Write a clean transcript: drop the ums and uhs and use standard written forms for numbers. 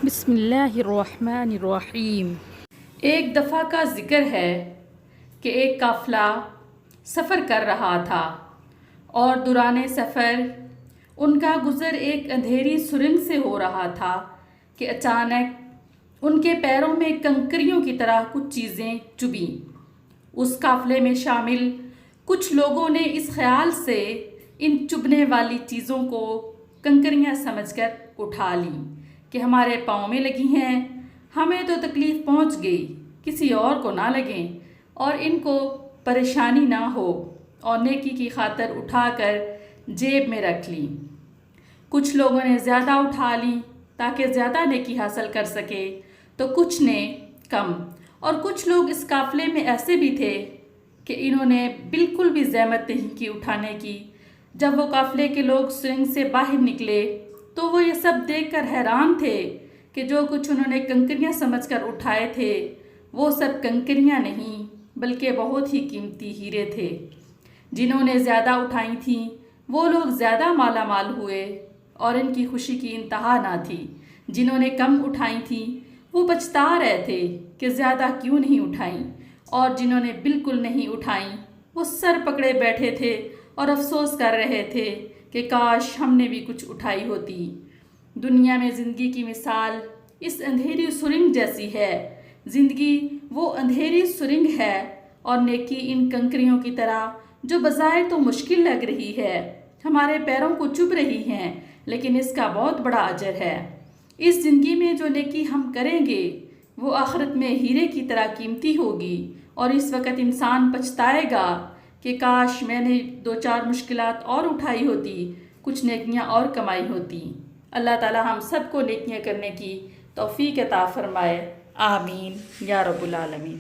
بسم اللہ الرحمن الرحیم۔ ایک دفعہ کا ذکر ہے کہ ایک قافلہ سفر کر رہا تھا اور دوران سفر ان کا گزر ایک اندھیری سرنگ سے ہو رہا تھا کہ اچانک ان کے پیروں میں کنکریوں کی طرح کچھ چیزیں چبھیں۔ اس قافلے میں شامل کچھ لوگوں نے اس خیال سے ان چبھنے والی چیزوں کو کنکریاں سمجھ کر اٹھا لیں کہ ہمارے پاؤں میں لگی ہیں، ہمیں تو تکلیف پہنچ گئی، کسی اور کو نہ لگیں اور ان کو پریشانی نہ ہو، اور نیکی کی خاطر اٹھا کر جیب میں رکھ لیں۔ کچھ لوگوں نے زیادہ اٹھا لیں تاکہ زیادہ نیکی حاصل کر سکے، تو کچھ نے کم، اور کچھ لوگ اس قافلے میں ایسے بھی تھے کہ انہوں نے بالکل بھی زحمت نہیں کی اٹھانے کی۔ جب وہ قافلے کے لوگ سرنگ سے باہر نکلے تو وہ یہ سب دیکھ کر حیران تھے کہ جو کچھ انہوں نے کنکریاں سمجھ کر اٹھائے تھے وہ سب کنکریاں نہیں بلکہ بہت ہی قیمتی ہیرے تھے۔ جنہوں نے زیادہ اٹھائی تھیں وہ لوگ زیادہ مالا مال ہوئے اور ان کی خوشی کی انتہا نہ تھی۔ جنہوں نے کم اٹھائی تھیں وہ پچھتا رہے تھے کہ زیادہ کیوں نہیں اٹھائیں، اور جنہوں نے بالکل نہیں اٹھائیں وہ سر پکڑے بیٹھے تھے اور افسوس کر رہے تھے کہ کاش ہم نے بھی کچھ اٹھائی ہوتی۔ دنیا میں زندگی کی مثال اس اندھیری سرنگ جیسی ہے۔ زندگی وہ اندھیری سرنگ ہے اور نیکی ان کنکریوں کی طرح جو بظاہر تو مشکل لگ رہی ہے، ہمارے پیروں کو چبھ رہی ہیں، لیکن اس کا بہت بڑا اجر ہے۔ اس زندگی میں جو نیکی ہم کریں گے وہ آخرت میں ہیرے کی طرح قیمتی ہوگی، اور اس وقت انسان پچھتائے گا کہ کاش میں نے 2-4 مشکلات اور اٹھائی ہوتی، کچھ نیکیاں اور کمائی ہوتی۔ اللہ تعالی ہم سب کو نیکیاں کرنے کی توفیق عطا فرمائے، آمین یا رب العالمین۔